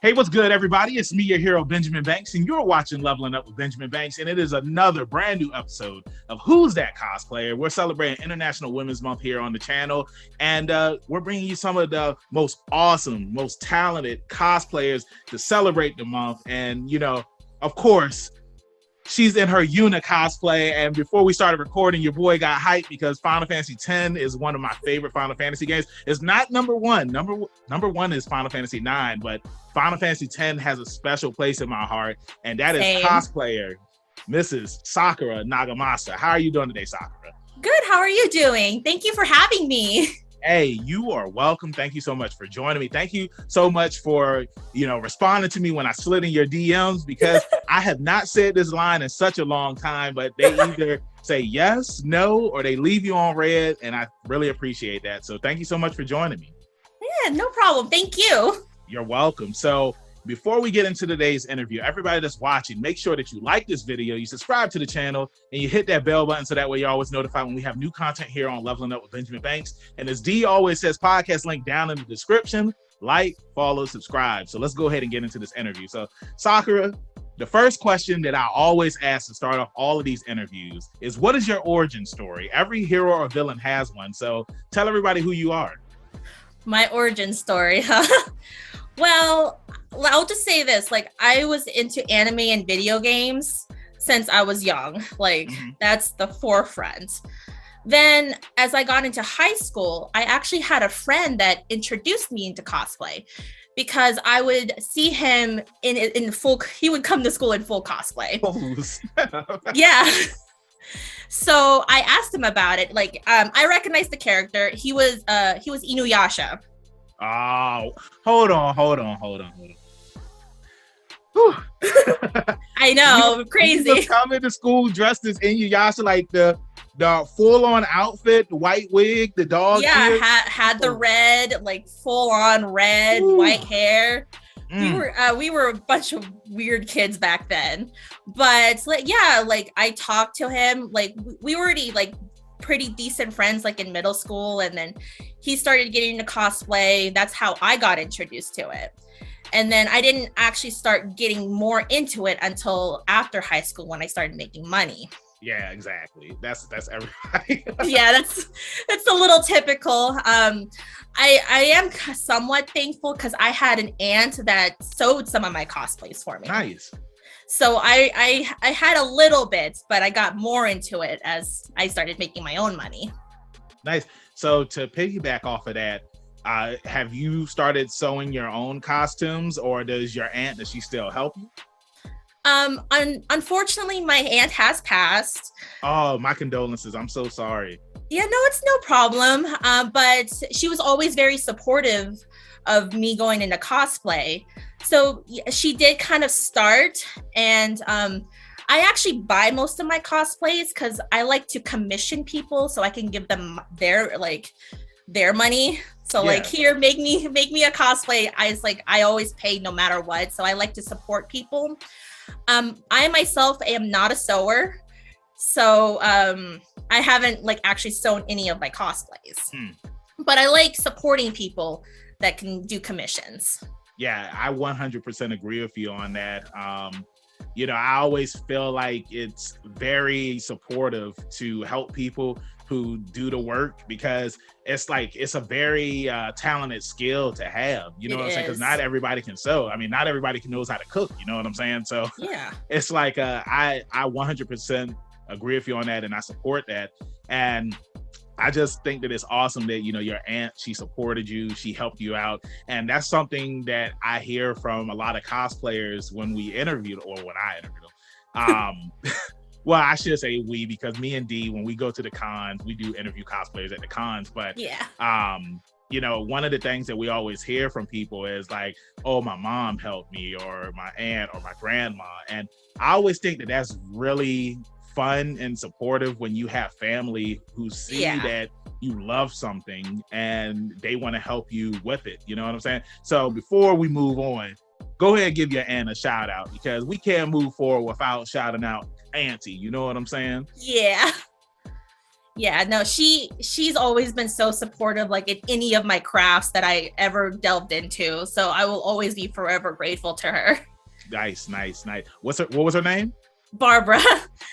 Hey, what's good, everybody? It's me, your hero, Benjamin Banks, and you're watching Leveling Up with Benjamin Banks, and it is another brand new episode of Who's That Cosplayer? We're celebrating International Women's Month here on the channel, and we're bringing you some of the most awesome, most talented cosplayers to celebrate the month. And, you know, of course, she's in her Yuna cosplay, and before we started recording, your boy got hyped because Final Fantasy X is one of my favorite Final Fantasy games. It's not number one. Number one is Final Fantasy IX, but Final Fantasy X has a special place in my heart, and that is cosplayer Mrs. Sakura Nagamasa. How are you doing today, Sakura? Good. How are you doing? Thank you for having me. Hey, you are welcome. Thank you so much for joining me. Thank you so much for, responding to me when I slid in your DMs, because I have not said this line in such a long time, but they either say yes, no, or they leave you on red, and I really appreciate that. So thank you so much for joining me. Yeah, no problem. Thank you. You're welcome. So before we get into today's interview, everybody that's watching, make sure that you like this video, you subscribe to the channel, and you hit that bell button so that way you're always notified when we have new content here on Leveling Up with Benjamin Banks. And as D always says, podcast link down in the description. Like, follow, subscribe. So let's go ahead and get into this interview. So Sakura, the first question that I always ask to start off all of these interviews is, what is your origin story? Every hero or villain has one. So tell everybody who you are. My origin story, huh? Well, I'll just say this, I was into anime and video games since I was young. That's the forefront. Then as I got into high school, I actually had a friend that introduced me into cosplay, because I would see him in full, he would come to school in full cosplay. Oh, yeah. So I asked him about it. I recognized the character. He was Inuyasha. Oh, hold on. I know, crazy. You coming to school dressed as Inuyasha, like the full-on outfit, the white wig, the dog. Yeah, had the red, full-on red, white hair. We were a bunch of weird kids back then, but I talked to him. We were already pretty decent friends in middle school, and then he started getting into cosplay. That's how I got introduced to it. And then I didn't actually start getting more into it until after high school, when I started making money. Yeah, exactly. That's everybody. Yeah, that's a little typical. I am somewhat thankful because I had an aunt that sewed some of my cosplays for me. Nice. So I had a little bit, but I got more into it as I started making my own money. Nice. So to piggyback off of that, have you started sewing your own costumes, or does she still help you? Unfortunately, my aunt has passed. Oh, my condolences. I'm so sorry. Yeah, no, it's no problem. But she was always very supportive of me going into cosplay. So she did kind of start, and I actually buy most of my cosplays because I like to commission people so I can give them their money. So here, make me a cosplay. I always pay no matter what. So I like to support people. I myself am not a sewer, so I haven't actually sewn any of my cosplays. But I like supporting people that can do commissions. Yeah, I 100% agree with you on that. I always feel like it's very supportive to help people who do the work, because it's a very talented skill to have, what I'm saying? Because not everybody can sew. I mean, not everybody knows how to cook, you know what I'm saying? So yeah, it's I 100% agree with you on that, and I support that. And I just think that it's awesome that, your aunt, she supported you, she helped you out. And that's something that I hear from a lot of cosplayers when we interviewed, or when I interviewed them. Well, I should say we, because me and D, when we go to the cons, we do interview cosplayers at the cons. But, one of the things that we always hear from people is oh, my mom helped me, or my aunt, or my grandma. And I always think that that's really fun and supportive when you have family who see that you love something and they want to help you with it. You know what I'm saying? So before we move on, go ahead and give your aunt a shout out, because we can't move forward without shouting out Auntie. You know what I'm saying? Yeah. Yeah, no, she's always been so supportive, like in any of my crafts that I ever delved into. So I will always be forever grateful to her. Nice, nice, nice. What was her name? Barbara.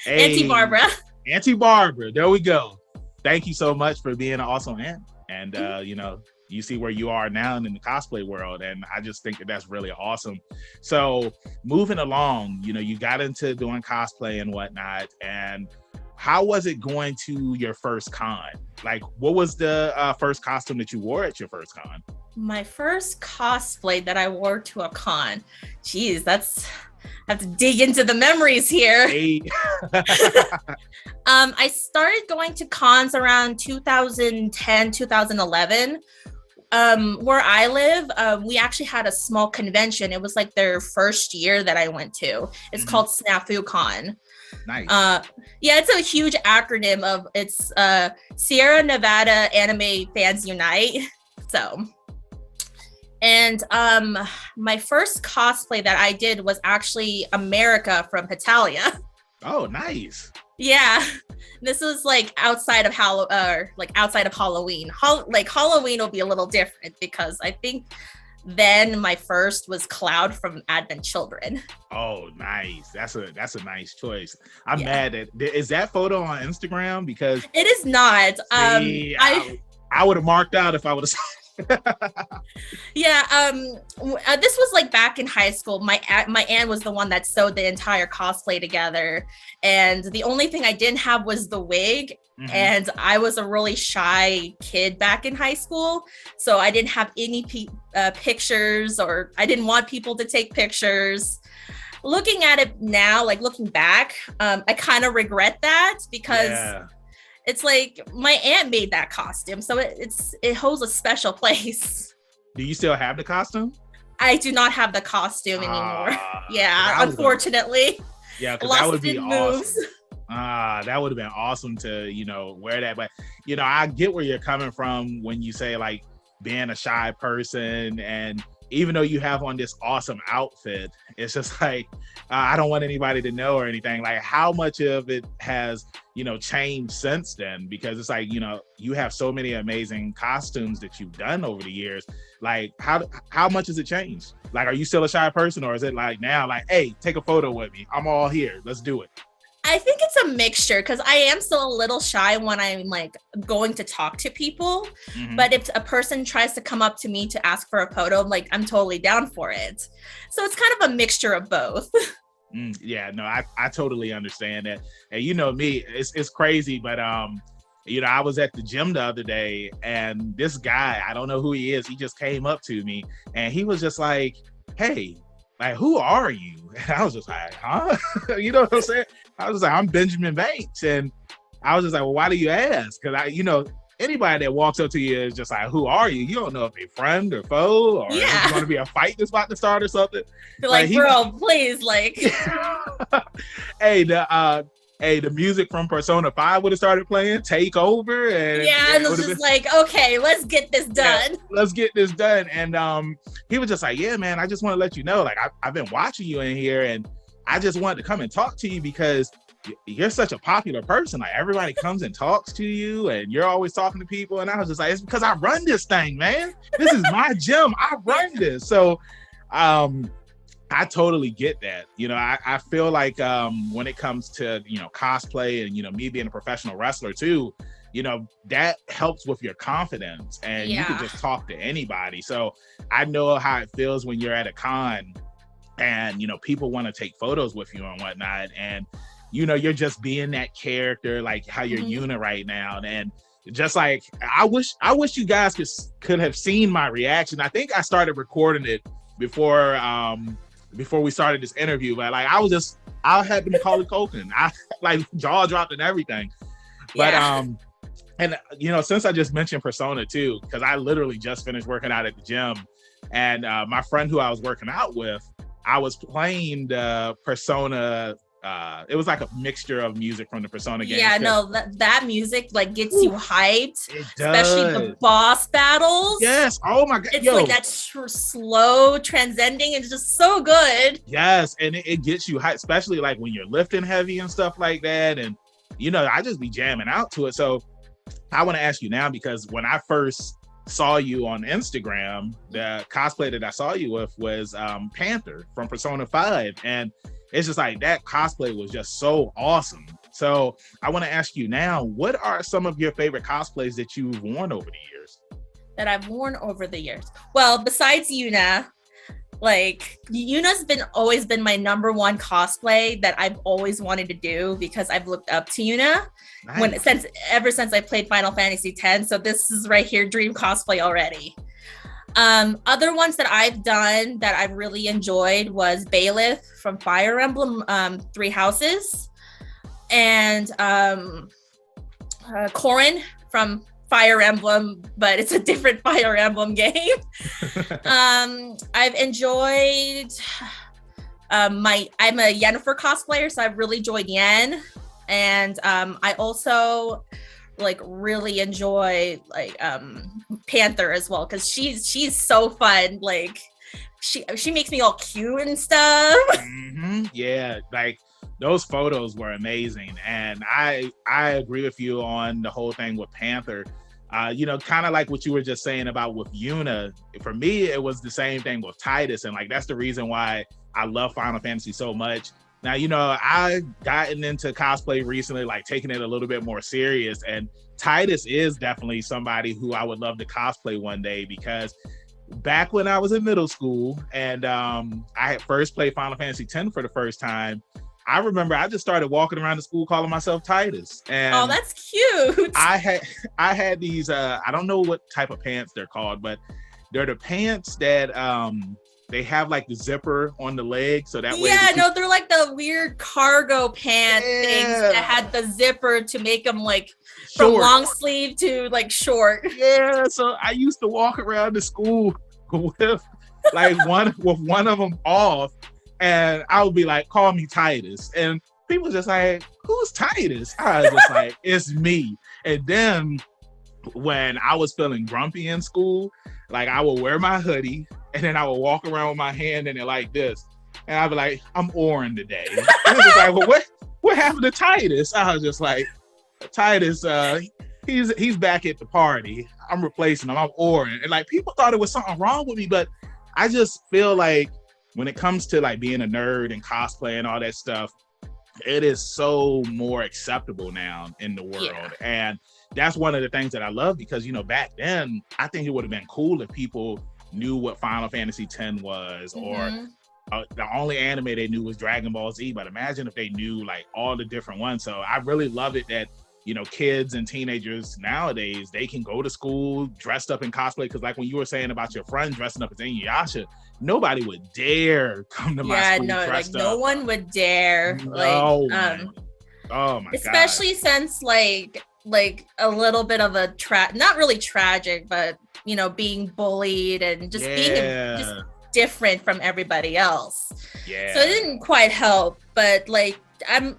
Auntie Hey, Barbara. Auntie Barbara. There we go. Thank you so much for being an awesome aunt. And you know, you see where you are now in the cosplay world, and I just think that that's really awesome. So moving along, you know, you got into doing cosplay and whatnot, and how was it going to your first con? Like, what was the first costume that you wore at your first con? My first cosplay that I wore to a con. Geez, I have to dig into the memories here. Hey. I started going to cons around 2010, 2011. Where I live, we actually had a small convention. It was like their first year that I went to. It's called Snafu Con. Nice. Yeah, it's a huge acronym of it's Sierra Nevada Anime Fans Unite. So, and my first cosplay that I did was actually America from Hetalia. Oh, nice. Yeah, this was like outside of Halloween. Like Halloween will be a little different because I think then my first was Cloud from Advent Children. Oh, nice. That's a nice choice. I'm mad at is that photo on Instagram? Because it is not. See, I would have marked out if I would have. Yeah, this was like back in high school. My aunt was the one that sewed the entire cosplay together, and the only thing I didn't have was the wig. And I was a really shy kid back in high school, so I didn't have any pictures, or I didn't want people to take pictures. Looking at it now, like looking back, I kind of regret that because it's like my aunt made that costume, so it holds a special place. Do you still have the costume? I do not have the costume anymore. Yeah, unfortunately. Yeah, because that would be awesome. That would have been awesome to, you know, wear that. But, you know, I get where you're coming from when you say like being a shy person, and even though you have on this awesome outfit, it's just like, I don't want anybody to know or anything. Like, how much of it has, you know, changed since then? Because it's like, you know, you have so many amazing costumes that you've done over the years. Like, how much has it changed? Like, are you still a shy person, or is it like now, like, hey, take a photo with me, I'm all here, let's do it? I think it's a mixture, because I am still a little shy when I'm like going to talk to people. But if a person tries to come up to me to ask for a photo, like I'm totally down for it. So it's kind of a mixture of both. Yeah, no, I totally understand that. And you know me, it's crazy, but you know, I was at the gym the other day, and this guy, I don't know who he is, he just came up to me and he was just like, hey, like, who are you? And I was just like, huh? You know what I'm saying? I was like, I'm Benjamin Banks. And I was just like, well, why do you ask? Because you know, anybody that walks up to you is just like, who are you? You don't know if they're friend or foe, or if it's going to be a fight that's about to start or something. They're like, bro, please, like. Hey, the music from Persona 5 would have started playing, Take Over. And and it was just like, okay, let's get this done. Yeah, let's get this done. And he was just like, yeah, man, I just want to let you know, like, I've been watching you in here, and I just wanted to come and talk to you because you're such a popular person. Like, everybody comes and talks to you, and you're always talking to people. And I was just like, it's because I run this thing, man. This is my gym. I run this. So I totally get that. You know, I feel like when it comes to, you know, cosplay and, you know, me being a professional wrestler too, you know, that helps with your confidence, and you can just talk to anybody. So I know how it feels when you're at a con and, you know, people want to take photos with you and whatnot. And, you know, you're just being that character, like how you're Yuna right now. And just like, I wish you guys could have seen my reaction. I think I started recording it before we started this interview, but like, I had to Macaulay Culkin. I like jaw dropped and everything. But and you know, since I just mentioned Persona too, because I literally just finished working out at the gym, and my friend who I was working out with, I was playing the Persona. It was like a mixture of music from the Persona games. Yeah, no, that music like gets you hyped, especially the boss battles. Yes. Oh my god. It's like that slow transcending. It's just so good. Yes, and it gets you hyped, especially like when you're lifting heavy and stuff like that. And I just be jamming out to it. So I want to ask you now, because when I first saw you on Instagram, the cosplay that I saw you with was Panther from Persona 5. And it's just like that cosplay was just so awesome. So I want to ask you now, what are some of your favorite cosplays that you've worn over the years? That I've worn over the years. Well, besides Yuna, like Yuna's always been my number one cosplay that I've always wanted to do, because I've looked up to Yuna ever since I played Final Fantasy X. So this is right here, dream cosplay already. Other ones that I've done that I've really enjoyed was Bailiff from Fire Emblem Three Houses, and Corrin from Fire Emblem, but it's a different Fire Emblem game. I've enjoyed I'm a Yennefer cosplayer, so I've really enjoyed Yen. And I also like really enjoy like Panther as well, because she's so fun. Like she makes me all cute and stuff. Mm-hmm. Yeah, like those photos were amazing, and I agree with you on the whole thing with Panther. Kind of like what you were just saying about with Yuna. For me, it was the same thing with Titus, and like that's the reason why I love Final Fantasy so much. Now, I gotten into cosplay recently, like taking it a little bit more serious, and Titus is definitely somebody who I would love to cosplay one day, because back when I was in middle school and I had first played Final Fantasy X for the first time, I remember I just started walking around the school calling myself Titus. And oh, that's cute. I had these I don't know what type of pants they're called, but they're the pants that they have like the zipper on the leg, so that way. Yeah, no, they're like the weird cargo pant things that had the zipper to make them like short. From long sleeve to like short. Yeah, so I used to walk around the school with like one of them off, and I would be like, "Call me Titus," and people just like, "Who's Titus?" I was just like, "It's me." And then when I was feeling grumpy in school, like I would wear my hoodie, and then I would walk around with my hand in it like this, and I'd be like, "I'm Orin today." And it was just like, "Well, what happened to Titus?" I was just like, "Titus, he's back at the party. I'm replacing him. I'm Orin." And like people thought it was something wrong with me, but I just feel like when it comes to like being a nerd and cosplay and all that stuff, it is so more acceptable now in the world. Yeah. And that's one of the things that I love, because back then I think it would have been cool if people knew what Final Fantasy X was, or the only anime they knew was Dragon Ball Z. But imagine if they knew like all the different ones. So I really love it that kids and teenagers nowadays, they can go to school dressed up in cosplay. Because like when you were saying about your friend dressing up as Inuyasha, nobody would dare come to my school dressed up. No one would dare. No, oh my god. Especially since like a little bit of a not really tragic, but being bullied and just being just different from everybody else. Yeah. So it didn't quite help, but like I'm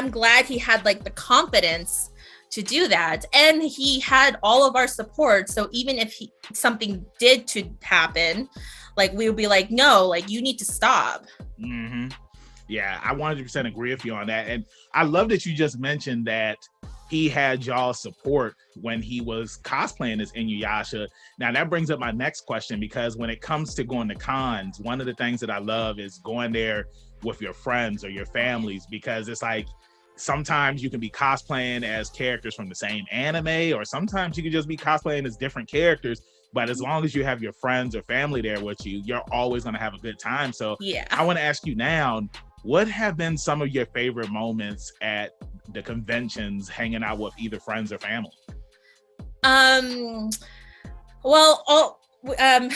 glad he had like the confidence to do that, and he had all of our support. So even if something did to happen, like we would be like, no, like you need to stop. Mm-hmm. Yeah, I 100% agree with you on that. And I love that you just mentioned that he had y'all's support when he was cosplaying as Inuyasha. Now that brings up my next question, because when it comes to going to cons, one of the things that I love is going there with your friends or your families, because it's like sometimes you can be cosplaying as characters from the same anime, or sometimes you can just be cosplaying as different characters. But as long as you have your friends or family there with you, you're always going to have a good time. So yeah, I want to ask you now, what have been some of your favorite moments at the conventions, hanging out with either friends or family?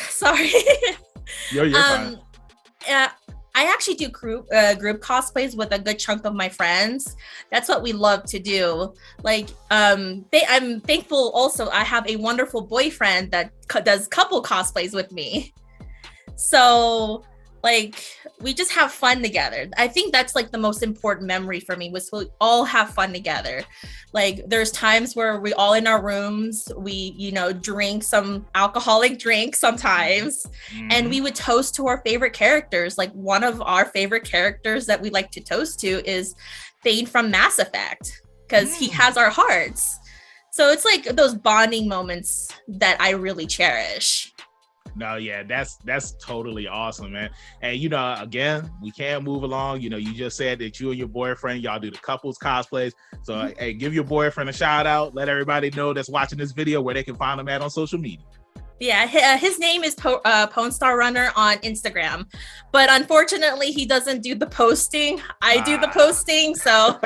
Sorry. You're fine. I actually do group cosplays with a good chunk of my friends. That's what we love to do. Like, I'm thankful also I have a wonderful boyfriend that does couple cosplays with me. So like we just have fun together. I think that's like the most important memory for me, was we all have fun together. Like there's times where we all in our rooms, we drink some alcoholic drink sometimes, and we would toast to our favorite characters. Like one of our favorite characters that we like to toast to is Thane from Mass Effect. because he has our hearts. So it's like those bonding moments that I really cherish. No, yeah, that's totally awesome, man. And again, we can't move along. You just said that you and your boyfriend, y'all do the couples cosplays. So hey, give your boyfriend a shout out. Let everybody know that's watching this video where they can find him at on social media. Yeah, his name is Pone Star Runner on Instagram, but unfortunately he doesn't do the posting. I do the posting, so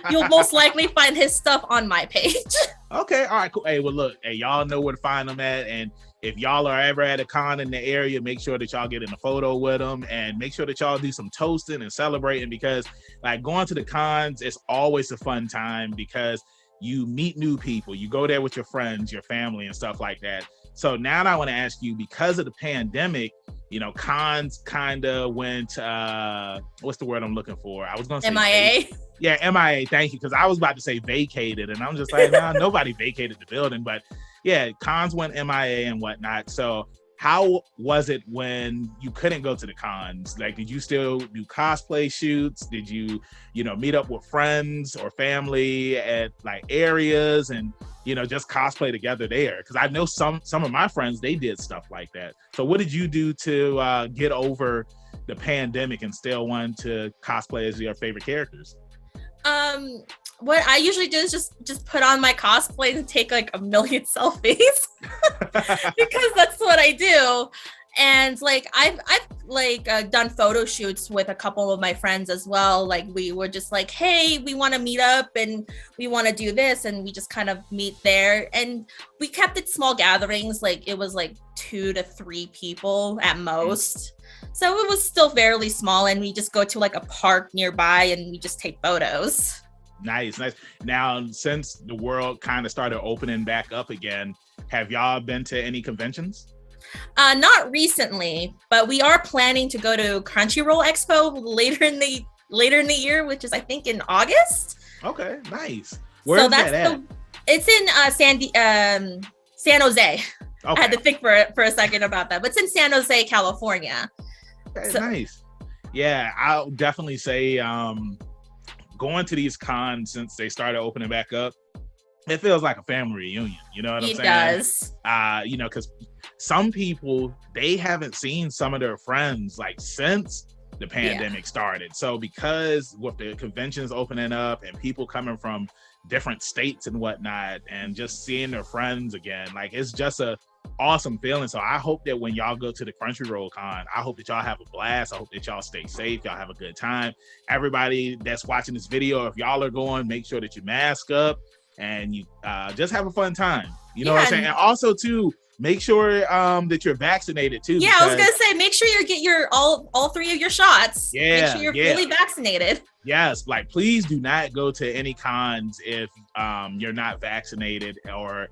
you'll most likely find his stuff on my page. Okay, all right, cool. Hey, well, look, hey, y'all know where to find him at, and if y'all are ever at a con in the area, make sure that y'all get in a photo with him, and make sure that y'all do some toasting and celebrating, because like going to the cons, it's always a fun time because you meet new people. You go there with your friends, your family, and stuff like that. So now I want to ask you, because of the pandemic, cons kind of went, what's the word I'm looking for? I was going to say MIA. Yeah, MIA. Thank you. Because I was about to say vacated, and I'm just like, nah, nobody vacated the building. But yeah, cons went MIA and whatnot. So how was it when you couldn't go to the cons? Like, did you still do cosplay shoots? Did you, meet up with friends or family at like areas and, just cosplay together there? Because I know some of my friends, they did stuff like that. So what did you do to get over the pandemic and still want to cosplay as your favorite characters? What I usually do is just put on my cosplay and take like a million selfies because that's what I do. And like I've done photo shoots with a couple of my friends as well. Like we were just like, hey, we want to meet up and we want to do this, and we just kind of meet there. And we kept it small gatherings. Like it was like 2 to 3 people at most. So it was still fairly small, and we just go to like a park nearby and we just take photos. Nice. Now, since the world kind of started opening back up again, have y'all been to any conventions? Not recently, but we are planning to go to Crunchyroll Expo later in the year, which is I think in August. Okay, nice. Where is that at? It's in San Jose. Okay. I had to think for a second about that, but it's in San Jose, California. Okay, so, nice. Yeah, I'll definitely say going to these cons since they started opening back up, it feels like a family reunion. You know what I'm saying? It does. Because some people, they haven't seen some of their friends like since the pandemic started. So because with the conventions opening up and people coming from different states and whatnot, and just seeing their friends again, like it's just a awesome feeling. So I hope that when y'all go to the Crunchyroll Con, I hope that y'all have a blast. I hope that y'all stay safe, y'all have a good time. Everybody that's watching this video, if y'all are going, make sure that you mask up and you just have a fun time. You know what I'm saying? And also too, make sure that you're vaccinated too. Yeah, I was gonna say, make sure you get your all 3 of your shots. Make sure you're fully vaccinated. Yes, like please do not go to any cons if you're not vaccinated, or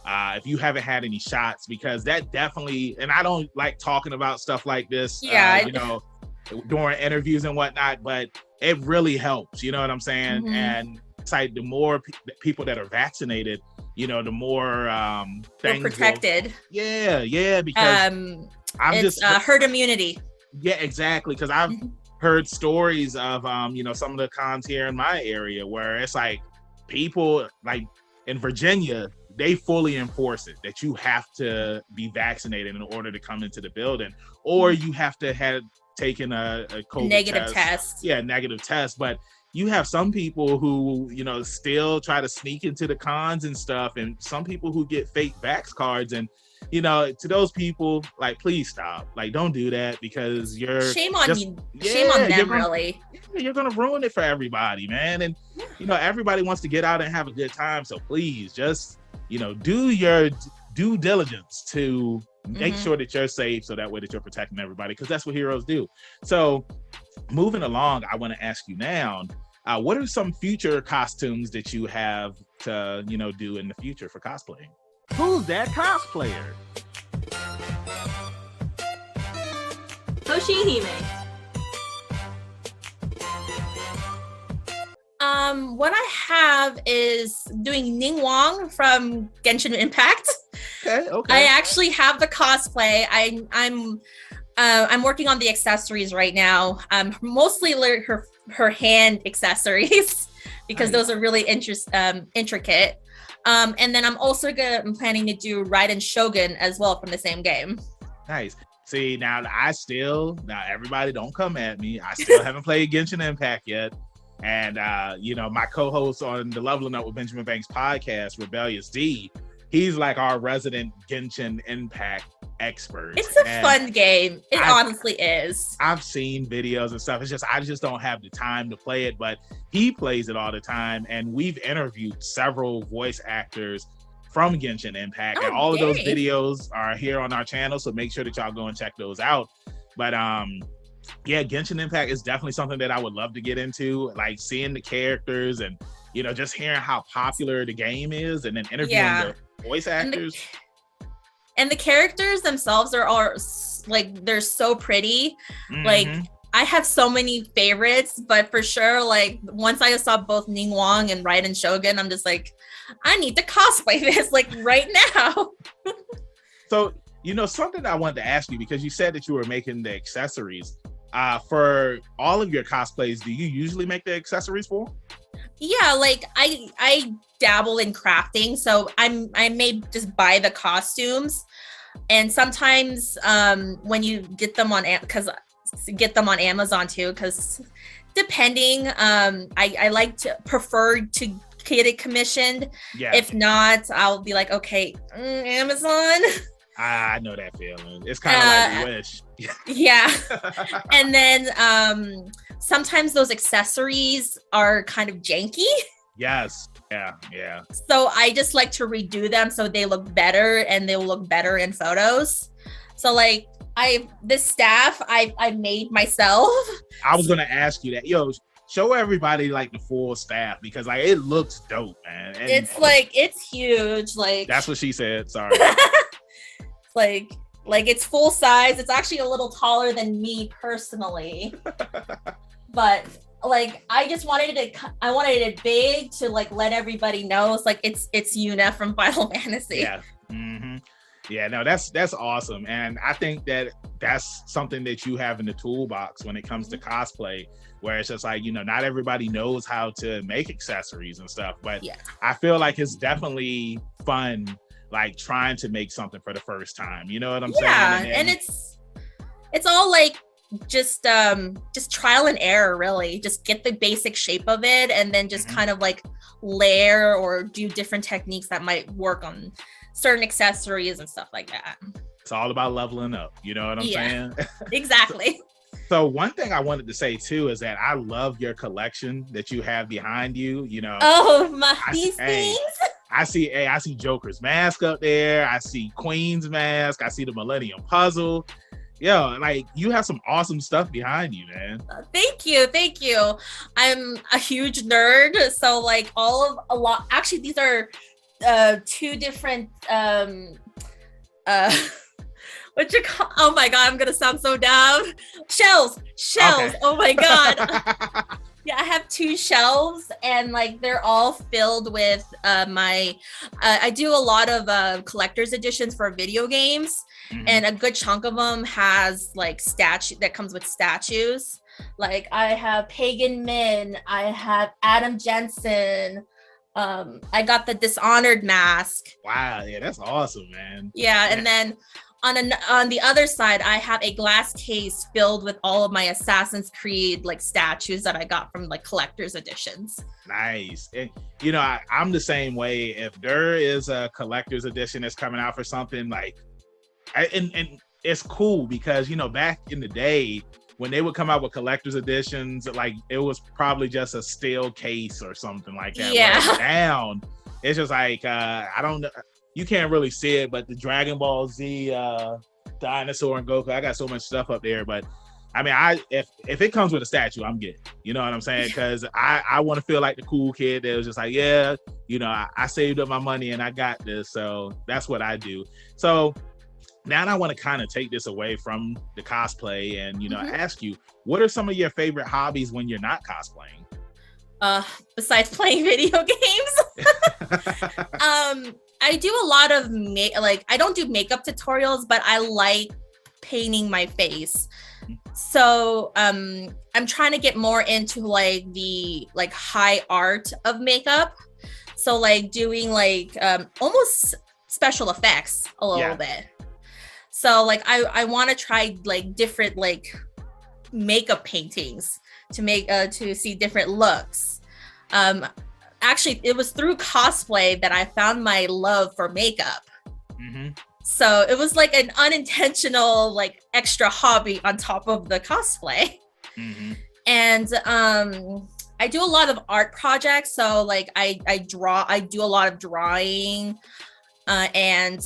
if you haven't had any shots, because that definitely, and I don't like talking about stuff like this, during interviews and whatnot, but it really helps. You know what I'm saying? Mm-hmm. And it's like the more people that are vaccinated, the more things protected. Because it's herd immunity. Yeah, exactly. Because I've heard stories of some of the cons here in my area where it's like people like in Virginia, they fully enforce it that you have to be vaccinated in order to come into the building, or you have to have taken a COVID negative test. Yeah, negative test. But you have some people who, still try to sneak into the cons and stuff, and some people who get fake vax cards. And, to those people, like, please stop. Like, don't do that, because you're shame on you. Shame on them, really. You're gonna ruin it for everybody, man. And everybody wants to get out and have a good time. So please just do your due diligence to make sure that you're safe, so that way that you're protecting everybody, because that's what heroes do. So moving along, I want to ask you now, what are some future costumes that you have to do in the future for cosplaying? Who's that cosplayer? Hoshihime. What I have is doing Ning Wong from Genshin Impact. Okay. I actually have the cosplay. I'm working on the accessories right now. Mostly her hand accessories, because Nice. those are really intricate. And then I'm planning to do Raiden Shogun as well from the same game. Nice. See, now everybody don't come at me. I still haven't played Genshin Impact yet. And my co-host on the Leveling Up with Benjamin Banks podcast, Rebellious D, he's like our resident Genshin Impact expert. It's a fun game. It honestly is. I've seen videos and stuff. It's just I just don't have the time to play it, but he plays it all the time. And we've interviewed several voice actors from Genshin Impact, and all of those videos are here on our channel. So make sure that y'all go and check those out. But Genshin Impact is definitely something that I would love to get into, like seeing the characters and just hearing how popular the game is, and then interviewing the voice actors. And the characters themselves are like, they're so pretty. Mm-hmm. Like, I have so many favorites, but for sure, like, once I saw both Ningguang and Raiden Shogun, I'm just like, I need to cosplay this like right now. So, something I wanted to ask you, because you said that you were making the accessories for all of your cosplays. Do you usually make the accessories for? Yeah, like I dabble in crafting, so I may just buy the costumes, and sometimes when you get them on Amazon too, because depending, I like to prefer to get it commissioned. Yeah. If not, I'll be like, okay, Amazon. I know that feeling. It's kind of like Wish. Yeah. And then sometimes those accessories are kind of janky. Yes. Yeah. So I just like to redo them so they look better, and they'll look better in photos. So like this staff I made myself. I was gonna ask you that. Yo, show everybody like the full staff, because like it looks dope, man. And it's huge. Like, that's what she said. Sorry. like it's full size. It's actually a little taller than me personally. But like, I just wanted it big to like let everybody know it's like it's Yuna from Final Fantasy. Yeah. Mm-hmm. Yeah, no, that's awesome. And I think that that's something that you have in the toolbox when it comes to cosplay, where it's just like, not everybody knows how to make accessories and stuff, but I feel like it's definitely fun, like trying to make something for the first time. You know what I'm saying? Yeah, and it's all like just trial and error, really. Just get the basic shape of it, and then just kind of like layer or do different techniques that might work on certain accessories and stuff like that. It's all about leveling up. You know what I'm saying? Exactly. So one thing I wanted to say too is that I love your collection that you have behind you. These things. I see Joker's mask up there. I see Queen's mask. I see the Millennium Puzzle. Yo, like, you have some awesome stuff behind you, man. Thank you. I'm a huge nerd, so like actually these are two different what you call, oh my god, I'm gonna sound so dumb. Shelves. Okay. Oh my god. Yeah, I have two shelves, and like they're all filled with my I do a lot of collector's editions for video games, and a good chunk of them has like comes with statues. Like I have Pagan Min, I have Adam Jensen, I got the Dishonored mask. Wow, yeah, that's awesome, man. Yeah, and then on the other side, I have a glass case filled with all of my Assassin's Creed like statues that I got from like collector's editions. Nice. And I'm the same way. If there is a collector's edition that's coming out for something, like and it's cool, because back in the day when they would come out with collector's editions, like it was probably just a steel case or something like that. Yeah. Down, it's just like I don't know. You can't really see it, but the Dragon Ball Z dinosaur and Goku, I got so much stuff up there. But I mean, if it comes with a statue, I'm good. You know what I'm saying? Because I want to feel like the cool kid that was just like, yeah, I saved up my money and I got this. So that's what I do. So now I want to kind of take this away from the cosplay and, ask you, what are some of your favorite hobbies when you're not cosplaying? Besides playing video games? I do a lot of I don't do makeup tutorials, but I like painting my face. So I'm trying to get more into like the like high art of makeup. So like doing like almost special effects a little bit. So like I want to try like different like makeup paintings to make to see different looks. Actually, it was through cosplay that I found my love for makeup. So it was like an unintentional like extra hobby on top of the cosplay. And I do a lot of art projects. So like I do a lot of drawing and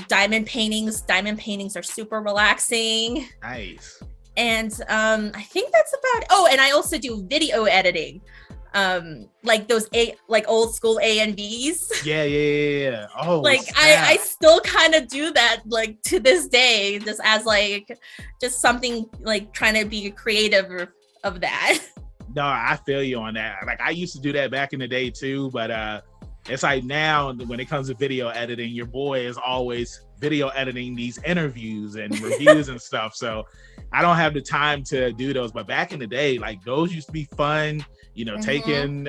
diamond paintings. Diamond paintings are super relaxing. Nice. And I think that's about and I also do video editing. Like those like old school A&Vs. Yeah. Oh, like I still kind of do that like to this day, just as like just something like trying to be creative of that. No, I feel you on that. Like I used to do that back in the day too, but it's like now when it comes to video editing, your boy is always video editing these interviews and reviews and stuff. So I don't have the time to do those. But back in the day, like those used to be fun, taking,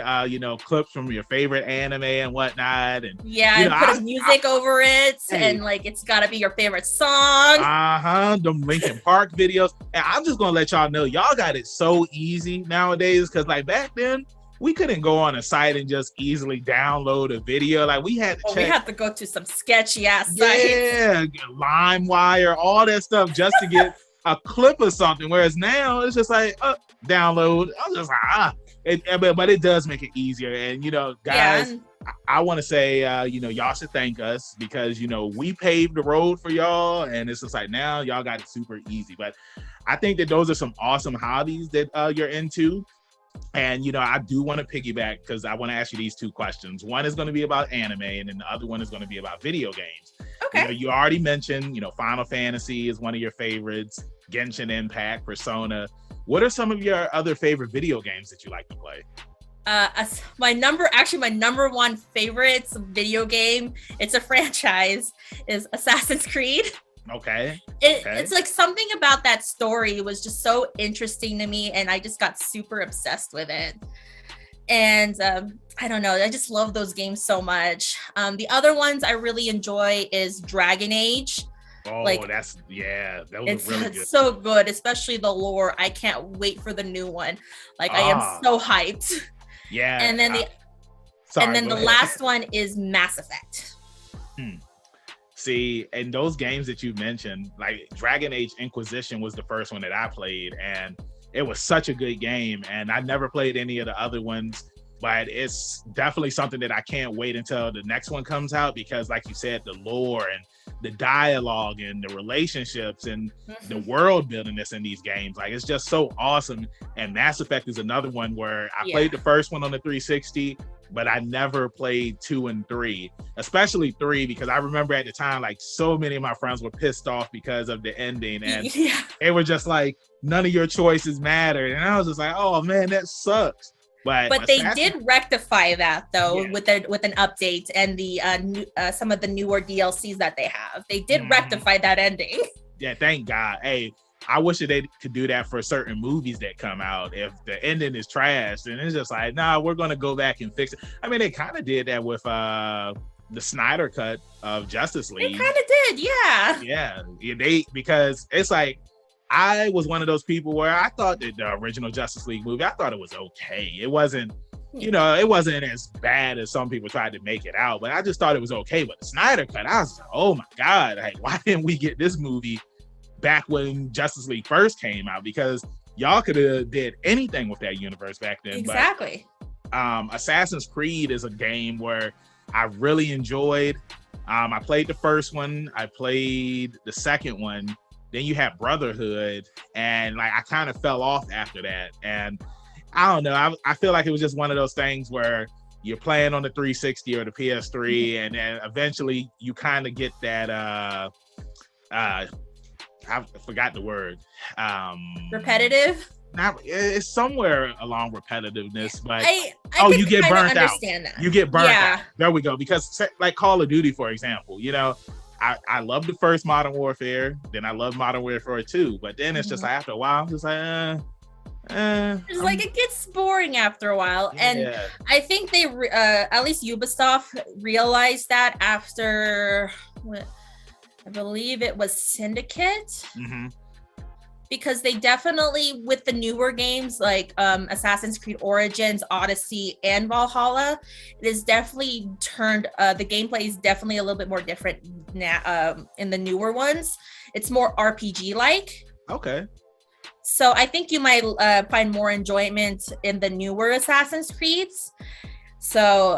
clips from your favorite anime and whatnot. And put music over it. And like, it's gotta be your favorite song. The Linkin Park videos. And I'm just gonna let y'all know, y'all got it so easy nowadays. Cause like back then, we couldn't go on a site and just easily download a video. Like we had to check. We had to go to some sketchy ass sites. Yeah, LimeWire, all that stuff just to get a clip of something. Whereas now it's just like download. I'm just like but it does make it easier. And guys, I want to say y'all should thank us because we paved the road for y'all, and it's just like now y'all got it super easy. But I think that those are some awesome hobbies that you're into. And I do want to piggyback because I want to ask you these two questions. One is going to be about anime, and then the other one is going to be about video games. Okay. You already mentioned, Final Fantasy is one of your favorites, Genshin Impact, Persona. What are some of your other favorite video games that you like to play? My number one favorite video game, it's a franchise, is Assassin's Creed. Okay. It's like something about that story was just so interesting to me, and I just got super obsessed with it. And I don't know, I just love those games so much. The other ones I really enjoy is Dragon Age. Oh, that was really good. It's so good, especially the lore. I can't wait for the new one. Like I am so hyped. Yeah. And then the last one is Mass Effect. See, and those games that you mentioned, like Dragon Age Inquisition was the first one that I played, and it was such a good game. And I never played any of the other ones, but it's definitely something that I can't wait until the next one comes out because, like you said, the lore and the dialogue and the relationships and the world building that's in these games, like it's just so awesome. And Mass Effect is another one where I played the first one on the 360, but I never played 2 and 3, especially 3, because I remember at the time, like so many of my friends were pissed off because of the ending, and it was just like none of your choices mattered, and I was just like, oh man, that sucks. But they did rectify that though with an update and the some of the newer DLCs that they have. They did rectify that ending. Yeah, thank God. Hey, I wish that they could do that for certain movies that come out. If the ending is trash, then it's just like, nah, we're gonna go back and fix it. I mean, they kind of did that with the Snyder cut of Justice League. They kind of did, yeah. Yeah, because it's like, I was one of those people where I thought that the original Justice League movie, I thought it was okay. It wasn't, it wasn't as bad as some people tried to make it out, but I just thought it was okay. But the Snyder cut, I was like, oh my God, like, why didn't we get this movie back when Justice League first came out? Because y'all could have did anything with that universe back then. Exactly. But, Assassin's Creed is a game where I really enjoyed. I played the first one. I played the second one. Then you had Brotherhood, and like I kind of fell off after that. And I don't know. I feel like it was just one of those things where you're playing on the 360 or the PS3, and then eventually you kind of get that. I forgot the word. Repetitive. It's somewhere along repetitiveness, but you get burnt out. That. You get burnt out. There we go. Because like Call of Duty, for example, I love the first Modern Warfare, then I love Modern Warfare 2, but then it's just like after a while, I'm just like, it's like it gets boring after a while, and I think they at least Ubisoft realized that after I believe it was Syndicate. Because they definitely, with the newer games like Assassin's Creed Origins, Odyssey, and Valhalla, it is definitely turned, the gameplay is definitely a little bit more different now in the newer ones. It's more RPG-like. Okay. So I think you might find more enjoyment in the newer Assassin's Creeds. So,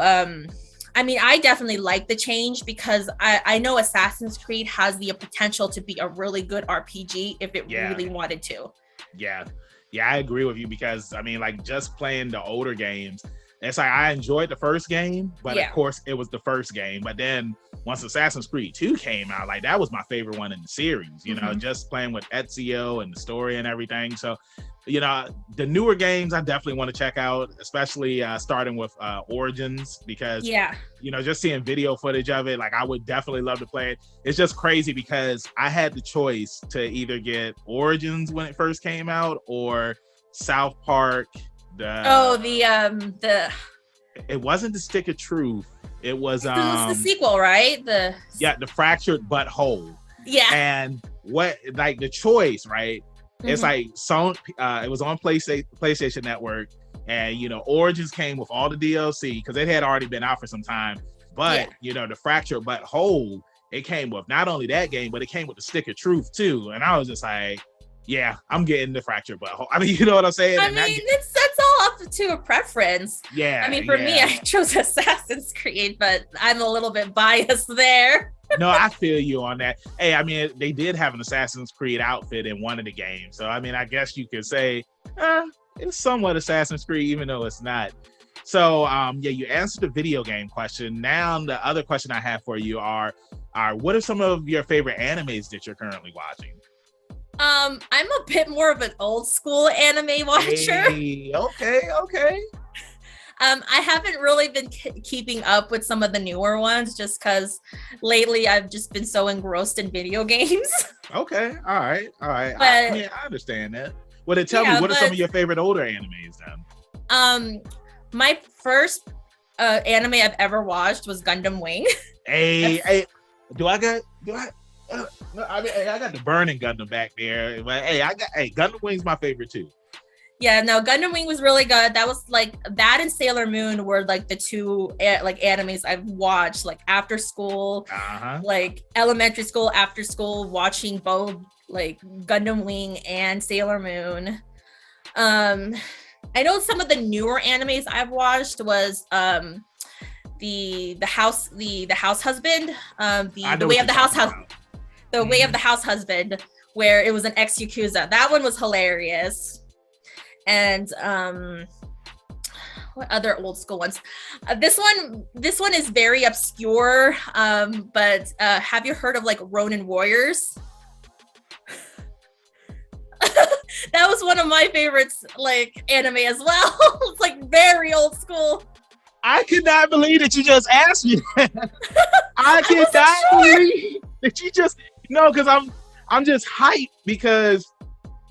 I mean, I definitely like the change because I know Assassin's Creed has the potential to be a really good RPG if it really wanted to. Yeah, I agree with you because, I mean, like just playing the older games, it's like I enjoyed the first game, but of course it was the first game. But then once Assassin's Creed 2 came out, like that was my favorite one in the series, you know, just playing with Ezio and the story and everything. So, you know, the newer games I definitely want to check out, especially starting with Origins, because, you know, just seeing video footage of it, like I would definitely love to play it. It's just crazy because I had the choice to either get Origins when it first came out or South Park. It wasn't the Stick of Truth. It was the sequel, right? The Fractured But Whole. Yeah. And what, like the choice, right? It's like it was on PlayStation Network, and you know, Origins came with all the DLC because it had already been out for some time. But you know, the Fractured But Whole, it came with not only that game, but it came with the Stick of Truth too. And I was just like, yeah, I'm getting the Fractured But Whole. I mean, you know what I'm saying? I mean, that's all up to a preference. Yeah. I mean, for me, I chose Assassin's Creed, but I'm a little bit biased there. No, I feel you on that. Hey, I mean, they did have an Assassin's Creed outfit in one of the games. So, I mean, I guess you could say it's somewhat Assassin's Creed, even though it's not. So, you answered the video game question. Now, the other question I have for you are what are some of your favorite animes that you're currently watching? I'm a bit more of an old school anime watcher. Hey, okay. I haven't really been keeping up with some of the newer ones just because lately I've just been so engrossed in video games. Okay, all right. But, I understand that. Well, then tell me, what are some of your favorite older animes then? My first anime I've ever watched was Gundam Wing. Hey, I got the Burning Gundam back there. But Gundam Wing's my favorite too. Yeah, no, Gundam Wing was really good. That was like that and Sailor Moon were like the two like animes I've watched like after school, like elementary school, after school, watching both like Gundam Wing and Sailor Moon. I know some of the newer animes I've watched was the house husband, the way of the house husband, the way of the house husband, where it was an ex-Yakuza. That one was hilarious. And what other old school ones? This one is very obscure. But have you heard of like Ronin Warriors? That was one of my favorites, like anime as well. It's like very old school. I could not believe that you just asked me that. I cannot believe that you just because I'm just hyped because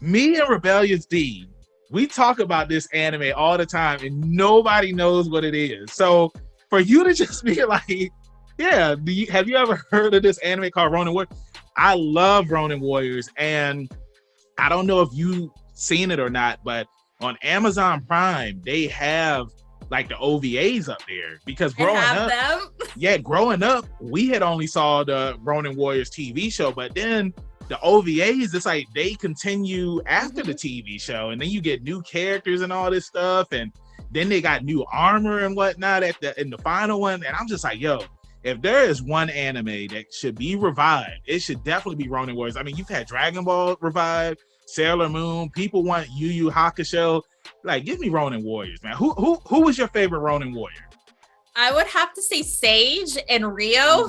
me and Rebellious D, we talk about this anime all the time and nobody knows what it is. So for you to just be like, yeah, have you ever heard of this anime called Ronin Warriors? I love Ronin Warriors, and I don't know if you've seen it or not, but on Amazon Prime, they have like the OVAs up there because growing up, we had only saw the Ronin Warriors TV show, but then the OVAs, it's like they continue after the TV show, and then you get new characters and all this stuff, and then they got new armor and whatnot in the final one. And I'm just like, yo, if there is one anime that should be revived, it should definitely be Ronin Warriors. I mean, you've had Dragon Ball revived, Sailor Moon, people want Yu Yu Hakusho. Like, give me Ronin Warriors, man. Who was your favorite Ronin Warrior? I would have to say Sage and Rio.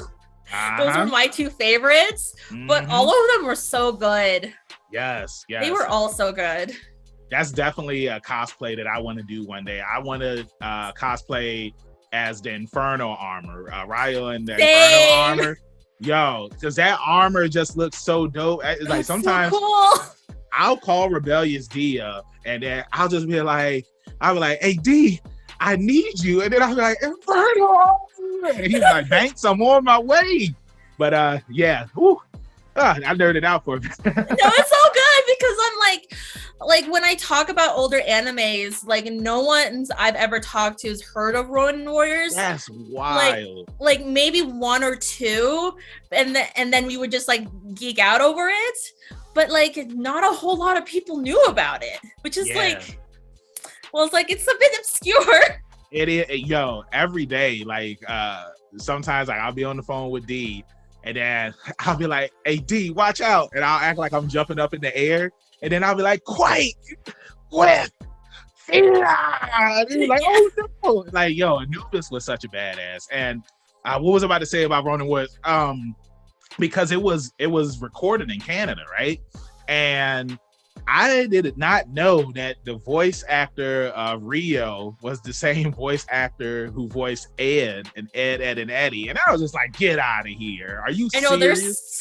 Those were my two favorites, but all of them were so good. Yes. They were all so good. That's definitely a cosplay that I want to do one day. I want to cosplay as the Inferno armor, Ryo in the Inferno armor. Yo, because that armor just looks so dope. It's like That's sometimes so cool. I'll call Rebellious D up, and then I'll just be like, hey D, I need you. And then I'll be like, Inferno. And he's like, Banks, I'm on my way. But yeah, I nerded out for a bit. No, it's so good because I'm like when I talk about older animes, like no one's I've ever talked to has heard of Ronin Warriors. That's wild. Like maybe one or two, and then we would just like geek out over it. But like not a whole lot of people knew about it, which is like, well, it's like it's a bit obscure. It is, yo, every day, like sometimes like I'll be on the phone with D, and then I'll be like, hey D, watch out, and I'll act like I'm jumping up in the air, and then I'll be like, Quake with fear. And he's like, oh no, like yo, Anubis was such a badass. And what was I about to say about Ronin Woods? Because it was recorded in Canada, right? And I did not know that the voice actor of Rio was the same voice actor who voiced Ed and Ed, and Eddie. And I was just like, get out of here. Are you serious? I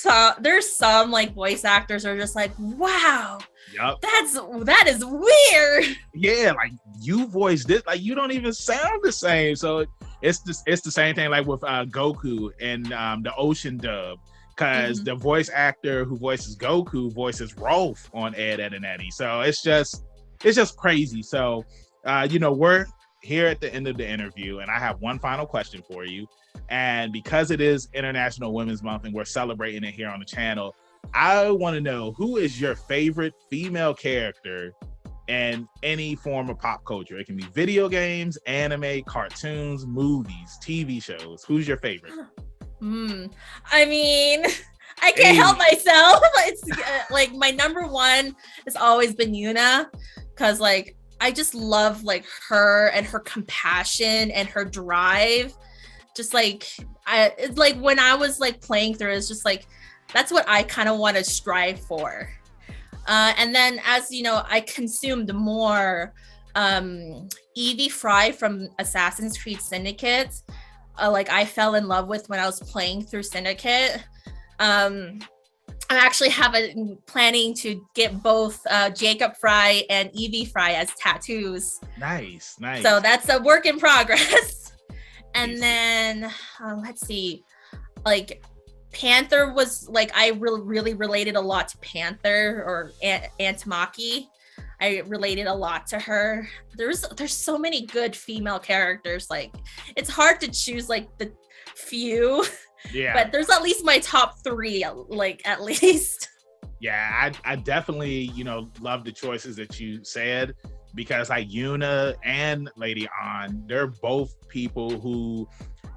know there's some like voice actors are just like, wow, yep, that is weird. Yeah, like you voiced this, like you don't even sound the same. So it's the same thing like with Goku and the Ocean dub. Because the voice actor who voices Goku voices Rolf on Ed, and Eddie. So it's just crazy. So, we're here at the end of the interview, and I have one final question for you. And because it is International Women's Month and we're celebrating it here on the channel, I want to know, who is your favorite female character in any form of pop culture? It can be video games, anime, cartoons, movies, TV shows. Who's your favorite? I mean, I can't help myself. It's like my number one has always been Yuna, because like I just love like her and her compassion and her drive. Just like it's like when I was like playing through, it's just like that's what I kind of want to strive for. And then as you know, I consumed more Evie Fry from Assassin's Creed Syndicate. Like I fell in love with when I was playing through Syndicate. I'm actually planning to get both Jacob Fry and Evie Fry as tattoos. Nice. So that's a work in progress. And then let's see, like Panther was like I really related a lot to Panther, or Aunt Maki. I related a lot to her. There's so many good female characters. Like it's hard to choose like the few. Yeah. But there's at least my top 3, like at least. Yeah, I definitely, love the choices that you said, because like Yuna and Lady An, they're both people who,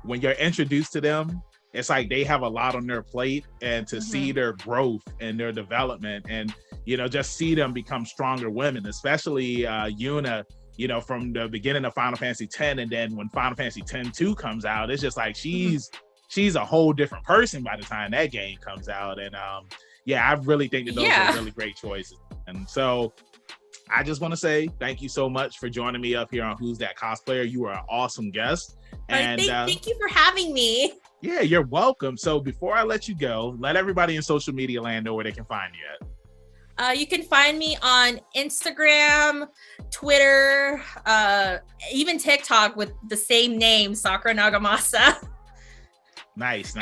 when you're introduced to them, it's like they have a lot on their plate, and to see their growth and their development, and just see them become stronger women, especially Yuna, from the beginning of Final Fantasy X, and then when Final Fantasy X-2 comes out, it's just like she's a whole different person by the time that game comes out. And I really think that those are really great choices. And so I just want to say thank you so much for joining me up here on Who's That Cosplayer. You were an awesome guest. And thank you for having me. Yeah, you're welcome. So before I let you go, let everybody in social media land know where they can find you at. You can find me on Instagram, Twitter, even TikTok with the same name, Sakura Nagamasa. Nice.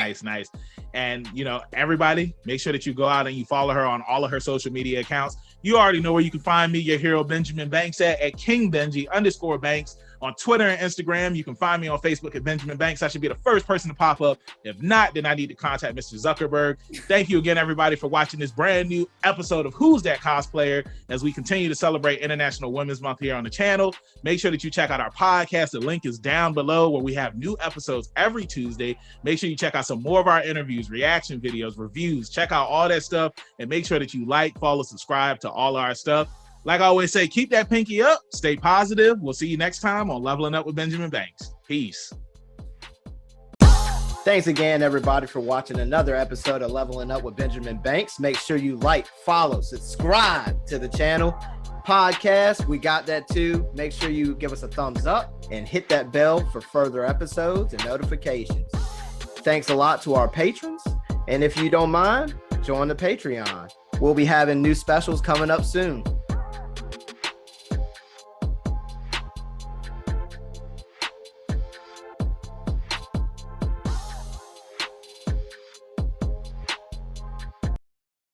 And everybody, make sure that you go out and you follow her on all of her social media accounts. You already know where you can find me, your hero Benjamin Banks at KingBenji_Banks on Twitter and Instagram. You can find me on Facebook at Benjamin Banks. I should be the first person to pop up. If not, then I need to contact Mr. Zuckerberg. Thank you again, everybody, for watching this brand new episode of Who's That Cosplayer, as we continue to celebrate International Women's Month here on the channel. Make sure that you check out our podcast. The link is down below, where we have new episodes every Tuesday. Make sure you check out some more of our interviews, reaction videos, reviews. Check out all that stuff, and make sure that you like, follow, subscribe to all our stuff. Like I always say, keep that pinky up, stay positive. We'll see you next time on Leveling Up with Benjamin Banks. Peace. Thanks again, everybody, for watching another episode of Leveling Up with Benjamin Banks. Make sure you like, follow, subscribe to the channel. Podcast, we got that too. Make sure you give us a thumbs up and hit that bell for further episodes and notifications. Thanks a lot to our patrons. And if you don't mind, join the Patreon. We'll be having new specials coming up soon.